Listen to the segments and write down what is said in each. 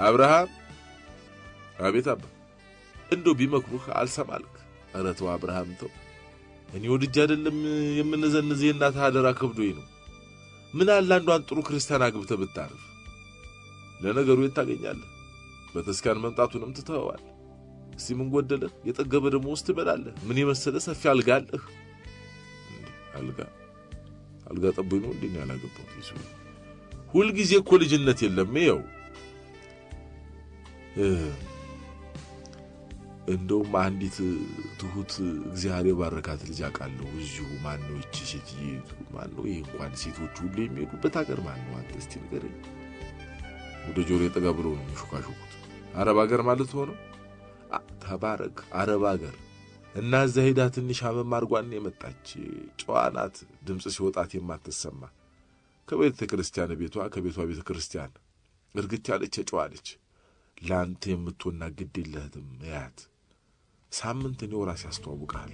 አብርሃም አቤት አባ እንደው ቢመክሩህ አልሰማልክ ኧረ ተው አብርሃም ተው እኔ ወድጄ አይደለም የምንዘንዝ የእናትህ አደራ ከብዶኝ ነው ምን አለ አንዷን ጥሩ ክርስቲያን አግብተህ ብታርፍ ለነገሩ የታገኛለህ በተስካን መምጣቱንም ትተዋል እስቲ ምን ጎደለ የጠገበ ደሞ ውስጥ ትበላለህ ምን የመሰለ ሰፊ አልጋለህ አልጋ ጠብይ ነው እንዴ ያላገባው ይሱ ሁሉ ጊዜ እኮ ልጅነት የለም ይው እንደው አንዲት ትሁት እግዚአብሔር ባረካት ልጅ አቃለው እዚሁ ማን ነው እቺ ሴትይቱ ማን ነው ይሄ እንኳን ሴቶች ሁሉ የሚሄዱበት ሀገር ማን ነው አንተ እስቲ ንገረኝ ወደ ጆሮ የተጋብሮ ነው የሚሹካሹኩት አረብ ሀገር ማለት ሆኖ ተባረክ አረብ ሀገር እና እዛ ሄዳ ትንሽ አመም አርጓን የመጣች ጨዋናት ድምጽ ሲወጣት የማትሰማ ከቤተ ክርስቲያን ቤቷ ከቤቷ ቤተ ክርስቲያን እርግጥ ያለች ጨዋለች ላንተ የምትወና ግድ የለህም ያት ሳምንት ነው ራስ ያስተዋውቃል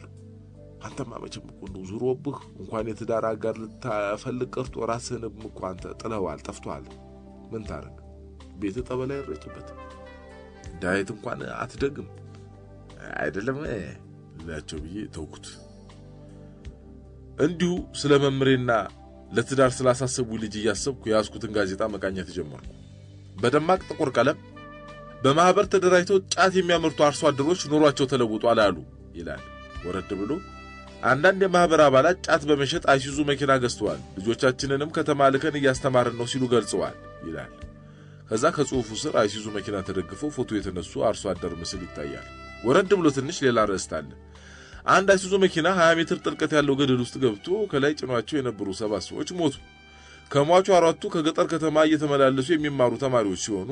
አንተማ መቼም እኮ ነው ዙሮብህ እንኳን የትዳር አጋር ልታፈልቅ ቀርቶ ራስህንም እኮ አንተ ጥለዋል ጠፍቷል ምን ታረግ ቤት ጠበላ ይረጭበት ዳይት እንኳን አትደግም አይደለም ለያቸው ብዬ ተውኩት እንዲሁ ስለመምሬና ለትዳር ስላሳሰቡ ልጅ ያሰብኩ ያስኩትን ጋዜጣ መቃኘት ጀመርኩ በደማቅ ጥቁር ቀለም በማህበር ተደራጅተው ጫት የሚያመርቱ አርሶ አደሮች ኑሯቸው ተለውጧል አሉ ይላል ወረድ ብሎ አንዳንድ የማህበር አባላት ጫት በመሸጥ አይሱዙ መኪና ገዝተዋል ልጆቻችንንም ከተማ ልከን ያስተማርን ነው ሲሉ ገልጸዋል ይላል ከዛ ከጽሁፉ ስር አይሱዙ መኪና ተደግፈው ፎቶ የተነሱ አርሶ አደር ምስል ይታያል ወረድ ብሎ ትንሽ ሌላ ርዕስ አለ አንድ አይሱዙ መኪና 20 ሜትር ጥልቀት ያለው ገደል ውስጥ ገብቶ ከላይ ጭኗቸው የነበሩ 7 ሰዎች ሞቱ ከሟቹ አራቱ ከገጠር ከተማ እየተመላለሱ የሚማሩ ተማሪዎች ሲሆኑ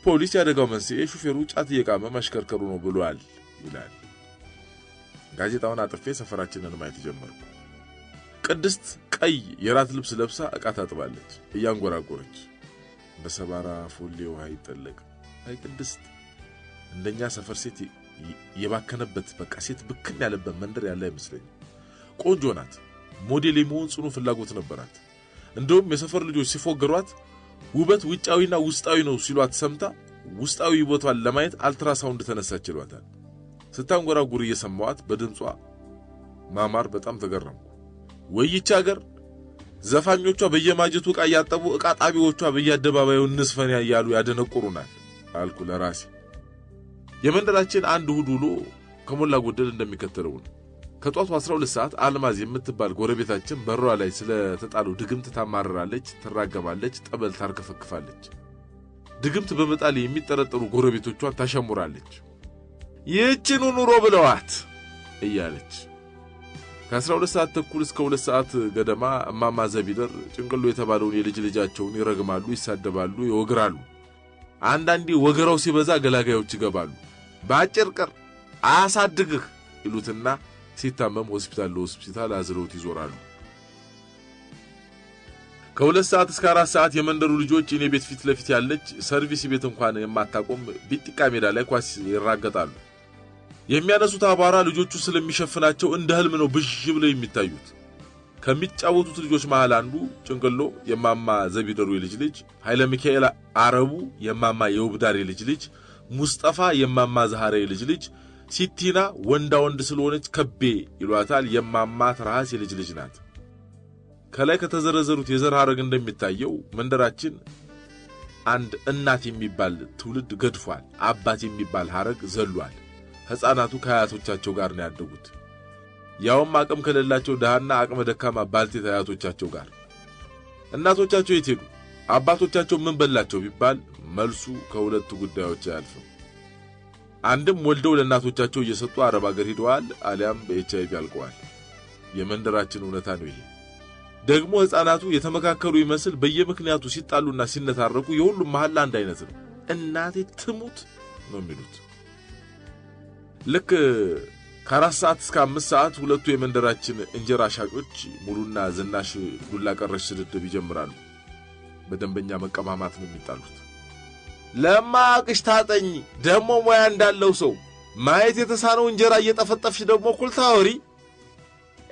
ፖሊስ ያደጋው መንስኤ ሹፌሩ ጫት እየቃመ ማሽከርከሩ ነው ብሏል ይላል ጋዜጣውን አጥፌ ሰፈራችንን ማየት ጀመርኩ ቅድስት ቀይ የራት ልብስ ለብሳ ዕቃ ታጥባለች እያንጎራጎረች በሰባራ ፎሌ ውሃ ይጠለቅ አይ ቅድስት እንደኛ ሰፈር ሴት የባከነበት በቃ ሴት ብክን ያለበት መንደር ያለ አይመስለኝ ቆንጆ ናት ሞዴል የመሆን ጽኑ ፍላጎት ነበራት እንደውም የሰፈር ልጆች ሲፎገሯት ውበት ውጫዊና ውስጣዊ ነው ሲሏት ሰምታ ውስጣዊ ውበቷን ለማየት አልትራሳውንድ ተነሳች ይሏታል ስታንጎራጉር እየሰማዋት በድምጿ ማማር በጣም ተገረምኩ ወይቺ ሀገር ዘፋኞቿ በየማጀቱ ዕቃ ያጠቡ ዕቃ ጣቢዎቿ በየአደባባዩ ንስፈን ያያሉ ያደነቁሩናል አልኩ ለራሴ የመንደራችን አንድ ሁሉ ከሞላ ጎደል እንደሚከተለው ነው ከጧቱ 12 ሰዓት አልማዝ የምትባል ጎረቤታችን በሯ ላይ ስለተጣሉ ድግምት ታማራለች ተራገባለች ጠበል ታርከፈክፋለች ድግምት በመጣል የሚጠረጠሩ ጎረቤቶቿን ታሸሙራለች ይህችኑ ኑሮ ብለዋት እያለች ከ12 ሰዓት ተኩል እስከ 2 ሰዓት ገደማ እማማ ዘቢደር ጭንቅሎ የተባለውን የልጅ ልጃቸውን ይረግማሉ ይሳደባሉ ይወግራሉ አንዳንዴ ወገራው ሲበዛ ገላጋዮች ይገባሉ ባጭር ቀር አሳድግህ ይሉትና ሲታመም ሆስፒታል አዝረውት ይዞራሉ ከ2 ሰዓት እስከ 4 ሰዓት የመንደሩ ልጆች እኔ ቤት ፊት ለፊት ያለች ሰርቪስ ቤት እንኳን የማታቆም ቢጥቃ ሜዳ ላይ ኳስ ይራገጣሉ የሚያነሱት አባራ ልጆቹ ስለሚሸፍናቸው እንደ ህልም ነው ብዥ ብለው የሚታዩት ከሚጫወቱት ልጆች መሃል አንዱ ጭንቅሎ የማማ ዘቢደሩ የልጅ ልጅ ኃይለ ሚካኤል አረቡ የማማ የውብዳር የልጅ ልጅ ሙስጠፋ የማማ ዘሃራ የልጅ ልጅ ሲቲና ወንድ ስለሆነች ከቤ ይሏታል የማማ ትራስ የልጅ ልጅ ናት ከላይ ከተዘረዘሩት የዘር ሐረግ እንደሚታየው መንደራችን አንድ እናት የሚባል ትውልድ ገድፏል አባት የሚባል ሐረግ ዘሏል ህፃናቱ ከአያቶቻቸው ጋር ነው ያደጉት ያውም አቅም ከሌላቸው ደሃና አቅመ ደካማ ባልቴት አያቶቻቸው ጋር እናቶቻቸው የት ሄዱ አባቶቻቸው ምን በላቸው ቢባል መልሱ ከሁለቱ ጉዳዮች ያልፈው አንድም ወልደው ለእናቶቻቸው እየሰጡ አረብ ሀገር ሄደዋል አሊያም በኤችአይቪ አልቀዋል የመንደራችን እውነታ ነው ይሄ ደግሞ ህፃናቱ የተመካከሩ ይመስል በየምክንያቱ ሲጣሉና ሲነታረኩ የሁሉም መሐላ አንድ አይነት ነው እናቴ ትሙት ነው የሚሉት ልክ ከ4 ሰዓት እስከ 5 ሰዓት ሁለቱ የመንደራችን እንጀራ ሻጮች ሙሉና ዝናሽ ዱላ ቀረሽ ስድድብ ይጀምራሉ በደንበኛ መቀማማት ነው የሚጣሉት ለማቅሽ ታጠኝ ደሞ ሙያ እንዳለው ሰው ማየት የተሳነው እንጀራ እየጠፈጠፍሽ ደግሞ ኩልታውሪ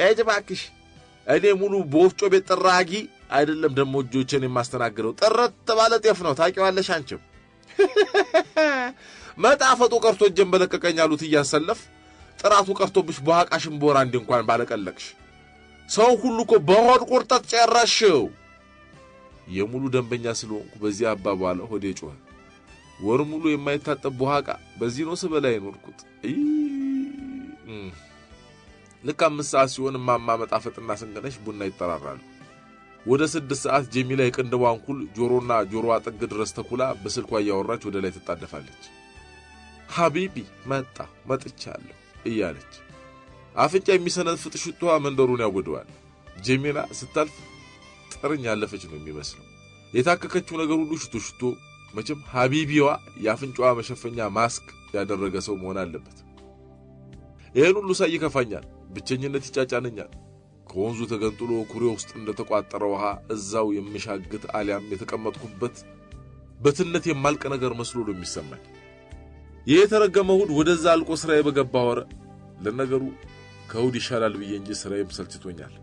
እጅባክሽ እኔ ሙሉ በወፍጮ ቤት ጥራጊ አይደለም ደሞ እጆቼን የማስተናግረው ጥረት ባለ ጤፍ ነው ታቂዋለሽ አንቺም መጣፈጡ ቀርቶ ጀንበለቀቀኝ አሉት እያሰለፍ ጥራቱ ቀርቶብሽ በዋቃሽም ቦራንድ እንኳን ባለቀለቅሽ ሰው ሁሉ እኮ በሆድ ቁርጠት ጨራሽው የሙሉ ደንበኛ ስለሆንኩ በዚህ አባባለ ሆዴ ጮኸ ወር ሙሉ የማይታጠብ በዋቃ በዚህ ነው ስበላ ይኖርኩት ልክ 5 ሰዓት ሲሆን ማማ መጣፈጥና ስንገነሽ ቡና ይጠራራሉ ወደ 6 ሰዓት ጀሚላ የቅንድቧን ኩል ጆሮና ጆሮዋ ጥግ ድረስ ተኩላ በስልኳ ያወራች ወደ ላይ ተጣደፋለች ሐቢቢ መጥቻለሁ እያለች አፍንጫ የሚሰነፍጥ ሽቷ መንደሩን ያወደዋል ጀሚላ ስታልፍ ጥርኝ ያለፈች ነው የሚመስለው የታከከችው ነገር ሁሉ ሽቶ መቼም ሐቢቢዋ ያፍንጫዋ መሸፈኛ ማስክ ያደረገ ሰው መሆን አለበት ይሄን ሁሉ ሳይከፋኛል ብቸኝነት ይጫጫነኛል ከወንዙ ተገንጥሎ ኩሬ ውስጥ እንደተቋጠረ ውሃ እዛው የምሻግት አሊያም የተቀመጥኩበት በትነት የማልቀ ነገር መስሎ ነው የሚሰማኝ የተረገመው ሁሉ ወደዛ አልቆ ስራዬ በገባ ወረ ለነገሩ ከውድ ይሻላል ብዬ እንጂ ስራዬም ሰልችቶኛል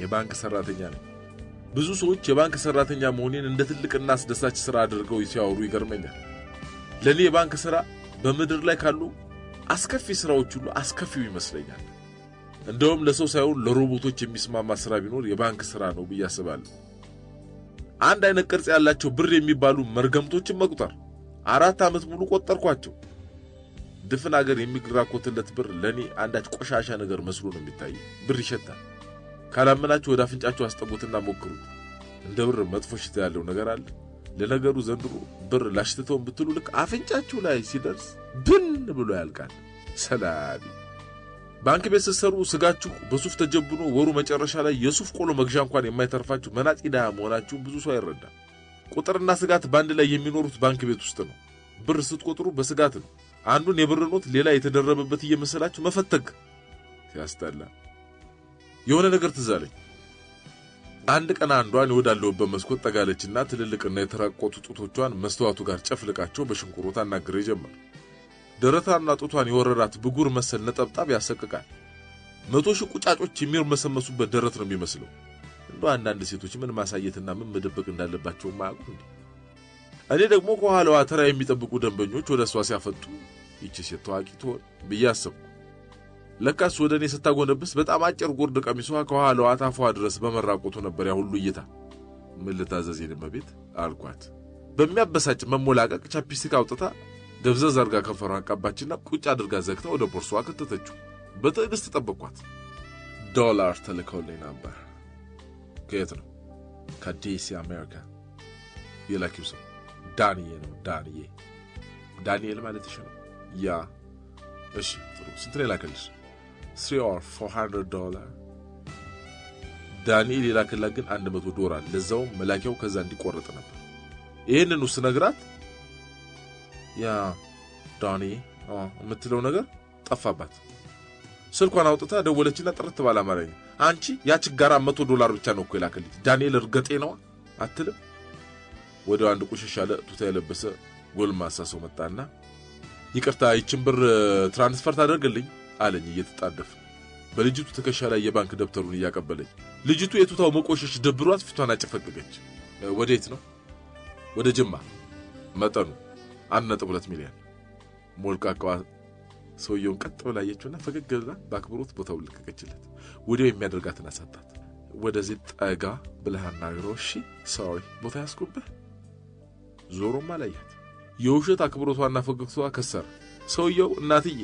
የባንክ ሰራተኛ ነኝ ብዙ ሰዎች የባንክ ሰራተኛ መሆኔን እንደ ትልቅና አስደሳች ስራ አድርገው ሲያወሩ ይገርመኛል ለኔ የባንክ ስራ በመድር ላይ ካሉ አስከፊ ስራዎች ሁሉ አስከፊው ይመስለኛል እንደውም ለሰው ሳይሆን ለሮቦቶች የሚስማማ ስራ ቢኖር የባንክ ስራ ነው ብዬ አስባለሁ አንድ አይነት ቅርጽ ያላቸው ብር የሚባሉ መርገምቶችን መቁጠር 4 አመት ሙሉ ቆጠርኳቸው ድፍን ሀገር የሚግራኮትለት ብር ለኔ አንዳች ቆሻሻ ነገር መስሎ ነው የሚታይ ብር ይሸታል ካላመናችሁ ወደ አፍንጫችሁ አስጠጉትና ሞክሩት እንደ ብር መጥፎ ሽታ ያለው ነገር አለ ለነገሩ ዘንድሮ ብር ላሽተተውን ብትሉ ልክ አፍንጫችሁ ላይ ሲደርስ ብን ብሎ ያልቃል ሰላቢ ባንክ ቤት ስትሰሩ ስጋችሁ በሱፍ ተጀብኖ ወሩ መጨረሻ ላይ የሱፍ ቆሎ መግዣ እንኳን የማይተርፋችሁ መናጢዳ መሆናችሁ ብዙ ሰው አይረዳም ቁጥርና ስጋት ባንድ ላይ የሚኖሩት ባንክ ቤት ውስጥ ነው ብር ስትቆጥሩ በስጋት ነው አንዱን የብር ኖት ሌላ የተደረበበት እየመሰላችሁ መፈተግ ሲያስጠላ የሆነ ነገር ትዛለኝ አንድ ቀን አንዷን ወዳለውበት መስኮት ጠጋለችና ትልልቅና የተራቆቱ ጡቶቿን መስተዋቱ ጋር ጨፍልቃቸው በሽንኩሩ ታናግረ ጀመር ደረታና ጡቷን የወረራት ብጉር መሰል ነጠብጣብ ያሰቅቃል 100 ሺህ ቁጫጮች የሚርመሰመሱበት ደረት ነው የሚመስለው እንደው አንዳንድ ሴቶች ምን ማሳየትና ምን መደበቅ እንዳለባቸው ማያውቁ እኔ ደግሞ ከኋላዋ ተራ የሚጠብቁ ደንበኞች ወደሷ ሲያፈጡ ይቺ ሴት ታዋቂ ትሆን ብያስብ ለካስ ወደኔ ስታጎነብስ በጣም አጭር ጉርድ ቀሚሷ ከኋላዋ ታፏ ድረስ በመራቆቱ ነበር ያ ሁሉ እይታ ምን ልታዘዝኝ በቤት አልኳት በሚያበሳጭ መሞላቀቅ ቻፕስቲክ አውጥታ ደብዘዝ አርጋ ከፈሯን አቀባችና ቁጭ አድርጋ ዘግታ ወደ ቦርሷ ከተተችው በትዕግስት ተጠበቅኳት ዶላር ተልኮልኝ ነበር ከየት ነው ከዲሲ አሜሪካ የላኪው ሰው ዳንኤል ማለትሽ ነው ያ እሺ ጥሩ ስንት ነው ላከልሽ $3 or $400 ዳንኤል ይላከላ ግን $100 ለዛው መላኪያው ከዛ እንዲቆረጥ ነበር ይሄንን ስነግራት ያ ዳኒ የምትለው ነገር ጠፋባት ስልኳን አውጥታ ደወለችና ጥርት ባለ አማርኛ አንቺ ያ ችጋራ $100 ብቻ ነው እኮ ይላከልኝ ዳንኤል እርገጤ ነው አትልም ወደ አንድ ቁሽሽ ያለ ቱታ የለበሰ ጎልማሳ ሰው መጣና ይቅርታ ይችን ብር ትራንስፈር ታደርግልኝ አለኝ እየተጣደፈ በልጅቱ ተከሻ ላይ የባንክ ደብተሩን ያቀበለኝ ልጅቱ የቱታው መቆሸሽ ደብሯት ፊቷን አጨፈገገች ወዴት ነው ወደ ጅማ መጠኑ 1.2 ሚሊዮን ሞልቃቃዋ ሰውየውን ቀጥ ብላ አየችውና ፈገግ ብላ ባክብሮት ቦታው ልቀቀችለት ወዲያው የሚያደርጋትን አሳጣት ወደዚህ ጠጋ ብለሃና ግሮሺ ሶሪ ቦታ ያስኩብህ ዞሮማ ላያት የውሸት አክብሮቷና ፈገግታዋ ከሰር ሰውየው እናትዬ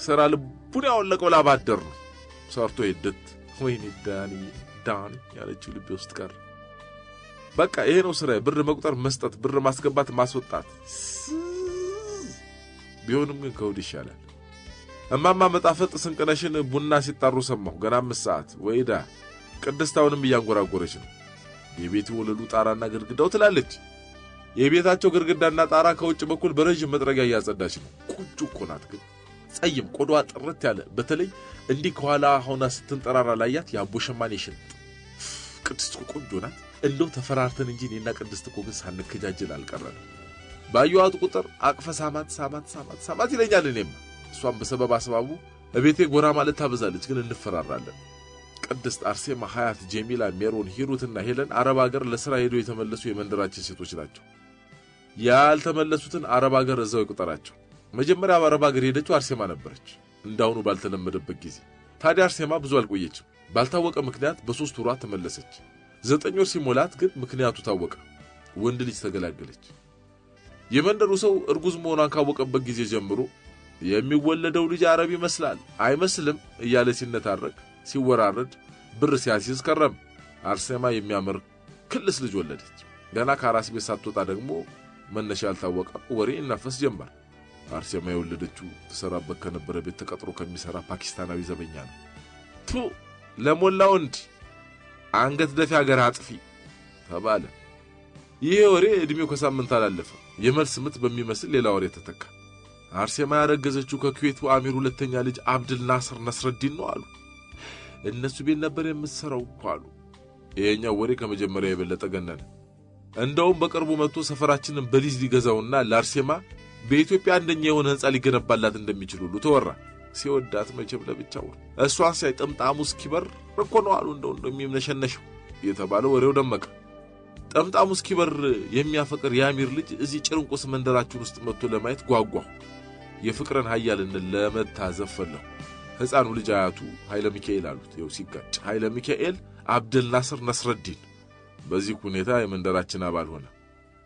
ሰራ ልቡን ያወለቀው ላባደር ነው ሰርቶ ይደት ወይኔ ዳኒ ያለችው ልብ ውስጥ ቀር በቃ ይሄ ነው ስራዬ ብር መቁጠር መስጠት ብር ማስገባት ማስወጣት ቢሆንም ግን ከውድ ይሻላል እማማ መጣፈጥ ስንቀነሽን ቡና ሲጣሩ ሰማሁ ገና 5 ሰዓት ወይዳ ቅድስታውንም እያንጎራጎረች ነው የቤቱ ወለሉ ጣራና ግድግዳው ትላለች የቤታቸው ግድግዳና ጣራ ከውጭ በኩል በረጅም መጥረጊያ ያጸዳች ነው ቁጭ እኮ ናት ግን ጸይም ቆዳዋ ጥርት ያለ በተለይ እንዲህ ከኋላ ሆና ስትንጠራራ ላያት ያቦ ሸማኔሽን ቅድስት ቆንጆ ናት እንደው ተፈራርተን እንጂ እኔና ቅድስት እኮ ግን ሳንከጃጅል አልቀረን ባዩዋት ቁጥር አቅፈ ሳማት ይለኛል እኔም እሷም በሰበብ አስባቡ እቤቴ ጎራ ማለት ታበዛለች ግን እንፈራራለን ቅድስት አርሴማ ሀያት ጀሚላ ሜሮን ሂሩትና ሄለን አረብ ሀገር ለሥራ ሄደው የተመለሱ የመንደራችን ሴቶች ናቸው ያልተመለሱትን አረብ ሀገር እዛው ይቆጠራቸው። መጀመሪያ አረብ ሀገር ሄደችው አርሴማ ነበረች፣ እንዳሁኑ ባልተለመደበት ጊዜ። ታዲያ አርሴማ ብዙ አልቆየችም። ባልታወቀ ምክንያት በ3 ወራት ተመለሰች። 9 ወር ሲሞላት ግን ምክንያቱ ታወቀ። ወንድ ልጅ ተገላገለች። የመንደሩ ሰው እርጉዝ መሆኗን ካወቀበት ጊዜ ጀምሮ የሚወለደው ልጅ አረብ ይመስላል አይመስልም እያለ ሲነታረክ ሲወራረድ ብር ሲያሲዝ ከረም። አርሴማ የሚያምር ክልስ ልጅ ወለደች። ገና ከአራስ ቤት ሳትወጣ ደግሞ መነሻ ያልታወቀ ወሬ ይናፈስ ጀመር። አርሴማ የወለደችው ተሰራበት ከነበረ ቤት ተቀጥሮ ከሚሰራ ፓኪስታናዊ ዘበኛ ነው። ቱ ለሞላ ወንድ አንገት ደፊ ሀገር አጥፊ ተባለ። ይሄ ወሬ እድሜው ከሳምንት አላለፈ። የመልስ ምት በሚመስል ሌላ ወሬ ተተካ። አርሴማ ያረገዘችው ከኩዌቱ አሚር ሁለተኛ ልጅ አብድል ናስር ነስረዲን ነው አሉ። እነሱ ቤት ነበር የምትሰራው አሉ። ይሄኛው ወሬ ከመጀመሪያ የበለጠ ገነነ። እንደውም በቅርቡ መጥቶ ሰፈራችንን በሊዝ ሊገዛውና ለአርሴማ በኢትዮጵያ አንደኛ የሆነ ህንጻ ሊገነባላት እንደሚችል ሁሉ ተወራ። ሲወዳት መቼም ለብቻው እሷን ሳይ ጠምጣሙ እስኪበር እኮ ነው አሉ እንደው የሚምነሸነሽው የተባለ ወሬው ደመቀ። ጠምጣሙ እስኪበር የሚያፈቅር የአሚር ልጅ እዚህ ጭርንቁስ መንደራችን ውስጥ መጥቶ ለማየት ጓጓሁ። የፍቅርን ኃያልነት ለመታዘብ ፈለሁ። ሕፃኑ ልጅ አያቱ ኃይለ ሚካኤል አሉት። ይኸው ሲጋጭ ኃይለ ሚካኤል አብደል ናስር ነስረዲን። በዚህ ሁኔታ የመንደራችን አባል ሆነ።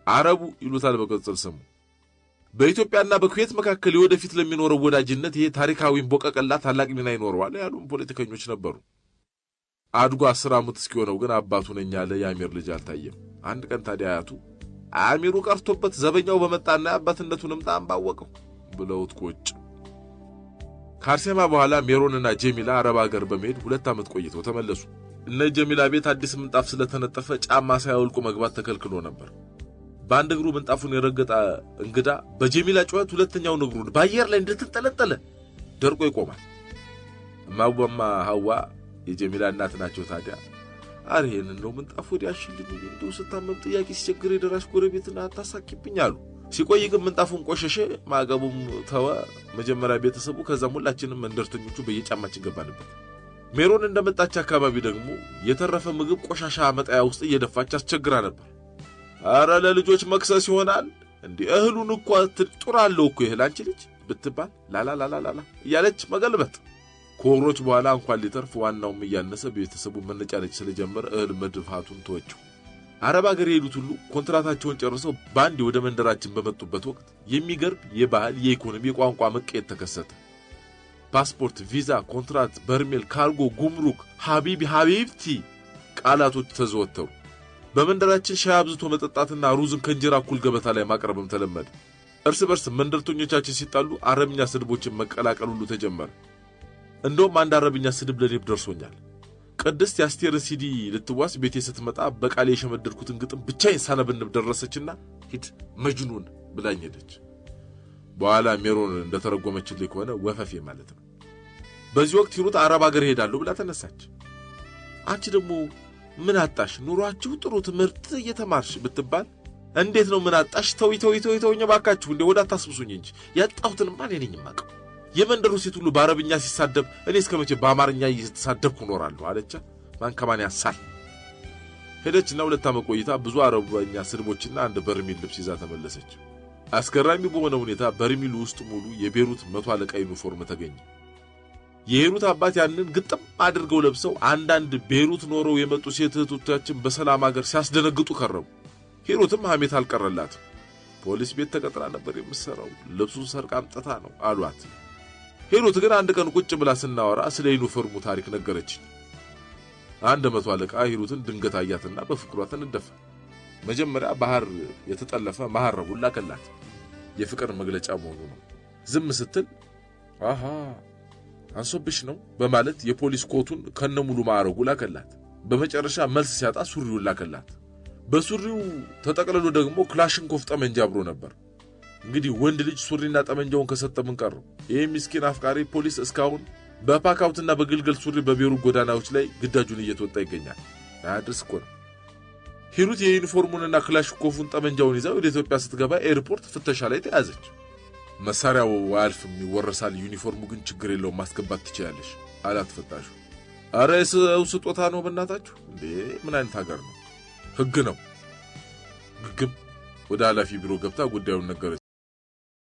አረቡ ይሉታል በቅጽል ስሙ። በኢትዮጵያና በኩዌት መካከል የወደፊት ለሚኖረው ወዳጅነት ይሄ ታሪካዊ ቦቀቀላ ታላቅ ሚና ይኖረዋል ያሉም ፖለቲከኞች ነበሩ። አድጎ 10 ዓመት እስኪሆነው ግን አባቱ ነኝ ያለ የአሚር ልጅ አልታየም። አንድ ቀን ታዲያ አያቱ አሚሩ ቀርቶበት ዘበኛው በመጣና አባትነቱንም ታምባወቀው ብለውት ቆጭ። ከአርሴማ በኋላ ሜሮንና ጀሚላ አረብ ሀገር በመሄድ 2 ዓመት ቆይተው ተመለሱ። እነ ጀሚላ ቤት አዲስ ምንጣፍ ስለተነጠፈ ጫማ ሳያወልቁ መግባት ተከልክሎ ነበር። በአንድ እግሩ ምንጣፉን የረገጠ እንግዳ በጀሚላ ጩኸት ሁለተኛውን እግሩን በአየር ላይ እንደተንጠለጠለ ደርቆ ይቆማል። እማዋማ ሐዋ የጀሚላ እናት ናቸው። ታዲያ አሬን ነው ምንጣፉ ዲያሽልኝ እንደው ስታመም ጥያቄ ሲቸግር የደራሽ ጎረቤትና አታሳኪብኝ አሉ። ሲቆይ ግን ምንጣፉን ቆሸሸ፣ ማገቡም ተወ። መጀመሪያ ቤተሰቡ ከዛም ሁላችንም መንደርተኞቹ በየጫማችን ገባንበት። ሜሮን እንደመጣች አካባቢ ደግሞ የተረፈ ምግብ ቆሻሻ መጣያ ውስጥ እየደፋች አስቸግራ ነበር። አረ ለልጆች መክሰስ ይሆናል እንዴ እህሉን እኮ ትጥራለው እኮ ይሄል አንቺ ልጅ ብትባል ላላላላላ እያለች መገልበጥ። ከወሮች በኋላ እንኳን ሊተርፍ ዋናውም እያነሰ ቤተሰቡ መነጫነጭ ስለጀመረ እህል መድፋቱን ተወቸው። አረብ ሀገር የሄዱት ሁሉ ኮንትራታቸውን ጨርሰው ባንዴ ወደ መንደራችን በመጡበት ወቅት የሚገርም የባህል፣ የኢኮኖሚ፣ የቋንቋ መቀየር ተከሰተ። ፓስፖርት፣ ቪዛ፣ ኮንትራት፣ በርሜል፣ ካርጎ፣ ጉምሩክ፣ ሀቢብቲ ቃላቶች ተዘወተሩ። በመንደራችን ሻይ አብዝቶ መጠጣትና ሩዝን ከእንጀራ እኩል ገበታ ላይ ማቅረብም ተለመደ። እርስ በርስ መንደርተኞቻችን ሲጣሉ አረብኛ ስድቦችን መቀላቀል ሁሉ ተጀመረ። እንደውም አንድ አረብኛ ስድብ ለኔ ደርሶኛል። ቅድስት የአስቴር ሲዲ ልትዋስ ቤቴ ስትመጣ በቃሌ የሸመደድኩትን ግጥም ብቻዬን ሳነብንብ ደረሰችና ሂድ መጅኑን ብላኝ ሄደች። በኋላ ሜሮን እንደተረጎመችልኝ ከሆነ ወፈፌ ማለት ነው። በዚህ ወቅት ሂሩት አረብ ሀገር ሄዳለሁ ብላ ተነሳች። አንቺ ደግሞ ምን አጣሽ? ኑሯችሁ ጥሩ ትምህርት እየተማርሽ ብትባል እንዴት ነው ምን አጣሽ? ተውኝ ባካችሁ እንደ ወዳ ታስብሱኝ እንጂ ያጣሁትንማ እኔ ነኝ የማውቀው። የመንደሩ ሴት ሁሉ በአረብኛ ሲሳደብ እኔ እስከመቼ በአማርኛ እየተሳደብኩ እኖራለሁ አለች። ማን ከማን ያሳል። ሄደችና 2 ዓመት ቆይታ ብዙ አረብኛ ስድቦችና አንድ በርሚል ልብስ ይዛ ተመለሰች። አስገራሚ በሆነ ሁኔታ በርሚሉ ውስጥ ሙሉ የቤሩት 100 አለቃ ዩኒፎርም ተገኘ። የሂሩት አባት ያንን ግጥም አድርገው ለብሰው አንዳንድ ቤሩት ኖረው የመጡ ሴት እህቶቻችን በሰላም ሀገር ሲያስደነግጡ ከረሙ። ሂሩትም ሐሜት አልቀረላት። ፖሊስ ቤት ተቀጥራ ነበር የምትሰራው፣ ልብሱን ሰርቃ አምጥታ ነው አሏት። ሂሩት ግን አንድ ቀን ቁጭ ብላ ስናወራ ስለ ዩኒፎርሙ ታሪክ ነገረች። 100 አለቃ ሂሩትን ድንገት አያትና በፍቅሯ ተነደፈ። መጀመሪያ ባህር የተጠለፈ ማሐረቡን ላከላት። የፍቅር መግለጫ መሆኑ ነው። ዝም ስትል አሃ አንሶብሽ ነው በማለት የፖሊስ ኮቱን ከነሙሉ ማዕረጉ ላከላት። በመጨረሻ መልስ ሲያጣ ሱሪውን ላከላት። በሱሪው ተጠቅልሎ ደግሞ ክላሽንኮፍ ጠመንጃ አብሮ ነበር። እንግዲህ ወንድ ልጅ ሱሪና ጠመንጃውን ከሰጠ ምን ቀረው? ይሄ ምስኪን አፍቃሪ ፖሊስ እስካሁን በፓካውትና በግልገል ሱሪ በቤሩት ጎዳናዎች ላይ ግዳጁን እየተወጣ ይገኛል። አድርስ እኮ ነው። ሂሩት የዩኒፎርሙንና ክላሽንኮፉን ጠመንጃውን ይዛ ወደ ኢትዮጵያ ስትገባ ኤርፖርት ፍተሻ ላይ ተያዘች። መሳሪያው አልፍም ይወረሳል፣ ዩኒፎርሙ ግን ችግር የለውም ማስገባት ትችላለሽ አላት ፈታሹ። አረ የሰው ስጦታ ነው በእናታችሁ እንዴ! ምን አይነት ሀገር ነው? ህግ ነው። ግግም ወደ ኃላፊ ቢሮ ገብታ ጉዳዩን ነገረች።